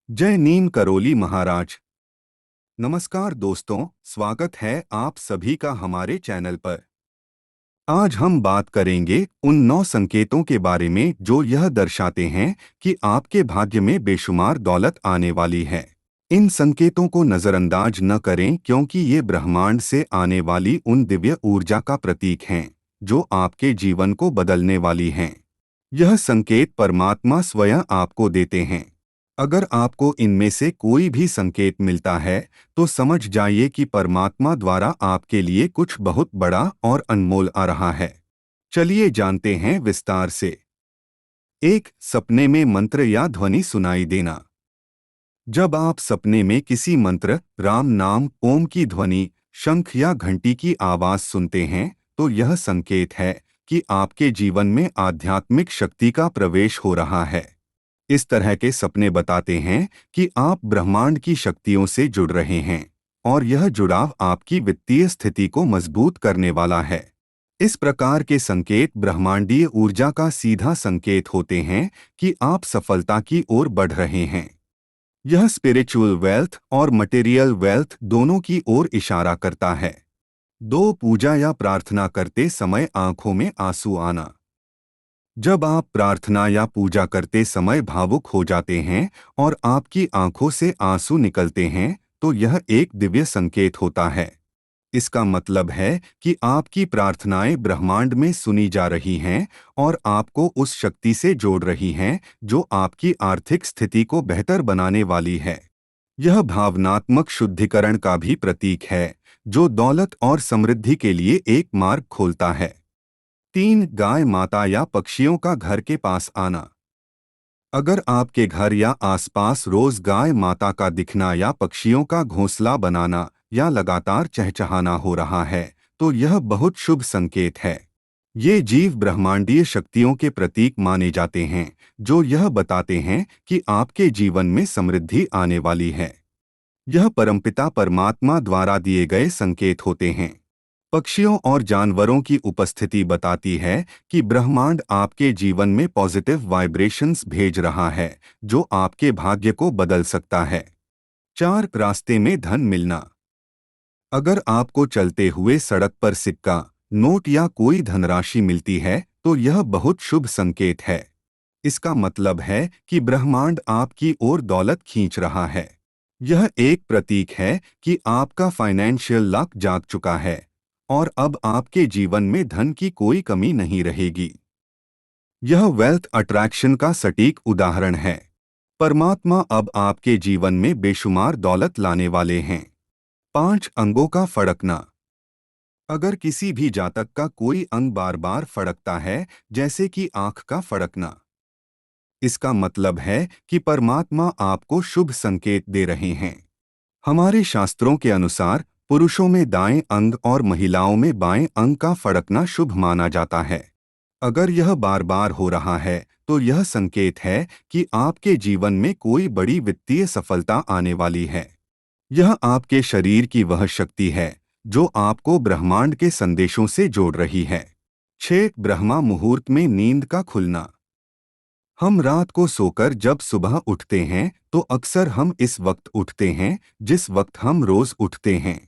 जय नीम करोली महाराज। नमस्कार दोस्तों, स्वागत है आप सभी का हमारे चैनल पर। आज हम बात करेंगे उन 9 संकेतों के बारे में जो यह दर्शाते हैं कि आपके भाग्य में बेशुमार दौलत आने वाली है। इन संकेतों को नज़रअंदाज न करें क्योंकि ये ब्रह्मांड से आने वाली उन दिव्य ऊर्जा का प्रतीक हैं जो आपके जीवन को बदलने वाली हैं। यह संकेत परमात्मा स्वयं आपको देते हैं। अगर आपको इनमें से कोई भी संकेत मिलता है तो समझ जाइए कि परमात्मा द्वारा आपके लिए कुछ बहुत बड़ा और अनमोल आ रहा है। चलिए जानते हैं विस्तार से। एक, सपने में मंत्र या ध्वनि सुनाई देना। जब आप सपने में किसी मंत्र, राम नाम, ओम की ध्वनि, शंख या घंटी की आवाज सुनते हैं तो यह संकेत है कि आपके जीवन में आध्यात्मिक शक्ति का प्रवेश हो रहा है। इस तरह के सपने बताते हैं कि आप ब्रह्मांड की शक्तियों से जुड़ रहे हैं और यह जुड़ाव आपकी वित्तीय स्थिति को मजबूत करने वाला है। इस प्रकार के संकेत ब्रह्मांडीय ऊर्जा का सीधा संकेत होते हैं कि आप सफलता की ओर बढ़ रहे हैं। यह स्पिरिचुअल वेल्थ और मटेरियल वेल्थ दोनों की ओर इशारा करता है। 2, पूजा या प्रार्थना करते समय आंखों में आंसू आना। जब आप प्रार्थना या पूजा करते समय भावुक हो जाते हैं और आपकी आंखों से आंसू निकलते हैं तो यह एक दिव्य संकेत होता है। इसका मतलब है कि आपकी प्रार्थनाएं ब्रह्मांड में सुनी जा रही हैं और आपको उस शक्ति से जोड़ रही हैं जो आपकी आर्थिक स्थिति को बेहतर बनाने वाली है। यह भावनात्मक शुद्धिकरण का भी प्रतीक है जो दौलत और समृद्धि के लिए एक मार्ग खोलता है। 3, गाय माता या पक्षियों का घर के पास आना। अगर आपके घर या आसपास रोज गाय माता का दिखना या पक्षियों का घोंसला बनाना या लगातार चहचहाना हो रहा है तो यह बहुत शुभ संकेत है। ये जीव ब्रह्मांडीय शक्तियों के प्रतीक माने जाते हैं जो यह बताते हैं कि आपके जीवन में समृद्धि आने वाली है। यह परमपिता परमात्मा द्वारा दिए गए संकेत होते हैं। पक्षियों और जानवरों की उपस्थिति बताती है कि ब्रह्मांड आपके जीवन में पॉजिटिव वाइब्रेशंस भेज रहा है जो आपके भाग्य को बदल सकता है। 4, रास्ते में धन मिलना। अगर आपको चलते हुए सड़क पर सिक्का, नोट या कोई धनराशि मिलती है तो यह बहुत शुभ संकेत है। इसका मतलब है कि ब्रह्मांड आपकी ओर दौलत खींच रहा है। यह एक प्रतीक है कि आपका फाइनेंशियल लक जाग चुका है और अब आपके जीवन में धन की कोई कमी नहीं रहेगी। यह वेल्थ अट्रैक्शन का सटीक उदाहरण है। परमात्मा अब आपके जीवन में बेशुमार दौलत लाने वाले हैं। 5, अंगों का फड़कना। अगर किसी भी जातक का कोई अंग बार बार फड़कता है, जैसे कि आंख का फड़कना, इसका मतलब है कि परमात्मा आपको शुभ संकेत दे रहे हैं। हमारे शास्त्रों के अनुसार पुरुषों में दाएं अंग और महिलाओं में बाएं अंग का फड़कना शुभ माना जाता है। अगर यह बार बार हो रहा है तो यह संकेत है कि आपके जीवन में कोई बड़ी वित्तीय सफलता आने वाली है। यह आपके शरीर की वह शक्ति है जो आपको ब्रह्मांड के संदेशों से जोड़ रही है। 6, ब्रह्मा मुहूर्त में नींद का खुलना। हम रात को सोकर जब सुबह उठते हैं तो अक्सर हम इस वक्त उठते हैं जिस वक्त हम रोज उठते हैं।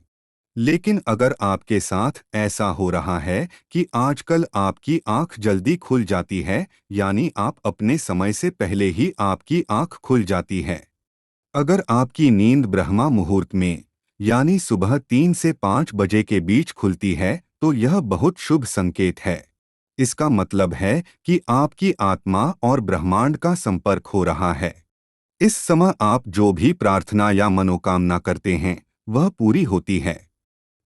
लेकिन अगर आपके साथ ऐसा हो रहा है कि आजकल आपकी आंख जल्दी खुल जाती है, यानी आप अपने समय से पहले ही आपकी आंख खुल जाती है। अगर आपकी नींद ब्रह्मा मुहूर्त में यानी सुबह 3 से 5 बजे के बीच खुलती है तो यह बहुत शुभ संकेत है। इसका मतलब है कि आपकी आत्मा और ब्रह्मांड का संपर्क हो रहा है। इस समय आप जो भी प्रार्थना या मनोकामना करते हैं वह पूरी होती है।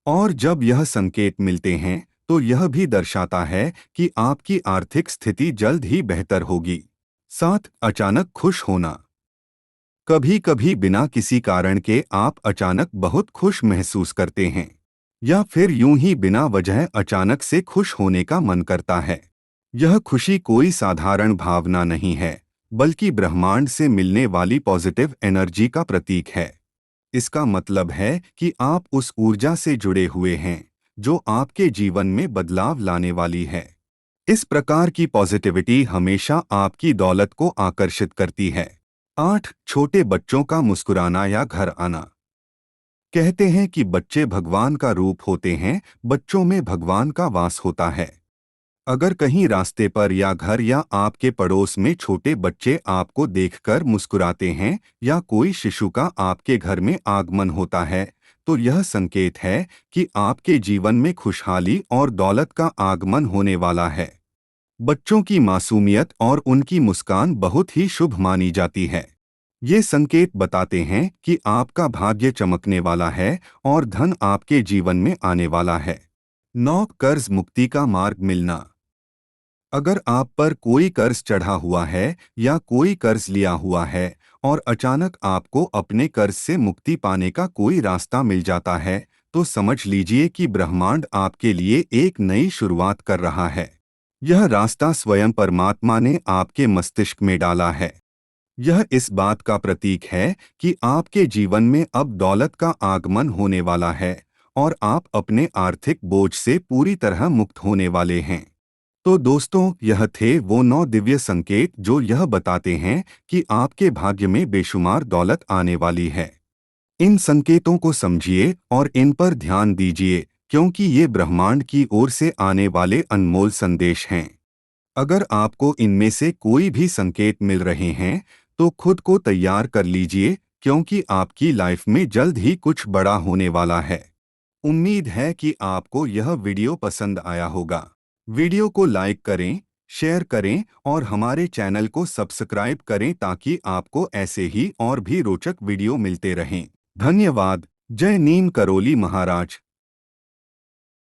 और जब यह संकेत मिलते हैं तो यह भी दर्शाता है कि आपकी आर्थिक स्थिति जल्द ही बेहतर होगी। 7, अचानक खुश होना। कभी कभी बिना किसी कारण के आप अचानक बहुत खुश महसूस करते हैं या फिर यूं ही बिना वजह अचानक से खुश होने का मन करता है। यह खुशी कोई साधारण भावना नहीं है बल्कि ब्रह्मांड से मिलने वाली पॉजिटिव एनर्जी का प्रतीक है। इसका मतलब है कि आप उस ऊर्जा से जुड़े हुए हैं जो आपके जीवन में बदलाव लाने वाली है। इस प्रकार की पॉजिटिविटी हमेशा आपकी दौलत को आकर्षित करती है। 8. छोटे बच्चों का मुस्कुराना या घर आना। कहते हैं कि बच्चे भगवान का रूप होते हैं, बच्चों में भगवान का वास होता है। अगर कहीं रास्ते पर या घर या आपके पड़ोस में छोटे बच्चे आपको देखकर मुस्कुराते हैं या कोई शिशु का आपके घर में आगमन होता है, तो यह संकेत है कि आपके जीवन में खुशहाली और दौलत का आगमन होने वाला है। बच्चों की मासूमियत और उनकी मुस्कान बहुत ही शुभ मानी जाती है। ये संकेत बताते हैं कि आपका भाग्य चमकने वाला है और धन आपके जीवन में आने वाला है। 9. कर्ज मुक्ति का मार्ग मिलना। अगर आप पर कोई कर्ज चढ़ा हुआ है या कोई कर्ज लिया हुआ है और अचानक आपको अपने कर्ज से मुक्ति पाने का कोई रास्ता मिल जाता है, तो समझ लीजिए कि ब्रह्मांड आपके लिए एक नई शुरुआत कर रहा है। यह रास्ता स्वयं परमात्मा ने आपके मस्तिष्क में डाला है। यह इस बात का प्रतीक है कि आपके जीवन में अब दौलत का आगमन होने वाला है और आप अपने आर्थिक बोझ से पूरी तरह मुक्त होने वाले हैं। तो दोस्तों, यह थे वो 9 दिव्य संकेत जो यह बताते हैं कि आपके भाग्य में बेशुमार दौलत आने वाली है। इन संकेतों को समझिए और इन पर ध्यान दीजिए, क्योंकि ये ब्रह्मांड की ओर से आने वाले अनमोल संदेश हैं। अगर आपको इनमें से कोई भी संकेत मिल रहे हैं, तो खुद को तैयार कर लीजिए, क्योंकि आपकी लाइफ में जल्द ही कुछ बड़ा होने वाला है। उम्मीद है कि आपको यह वीडियो पसंद आया होगा। वीडियो को लाइक करें, शेयर करें और हमारे चैनल को सब्सक्राइब करें ताकि आपको ऐसे ही और भी रोचक वीडियो मिलते रहें। धन्यवाद। जय नीम करोली महाराज।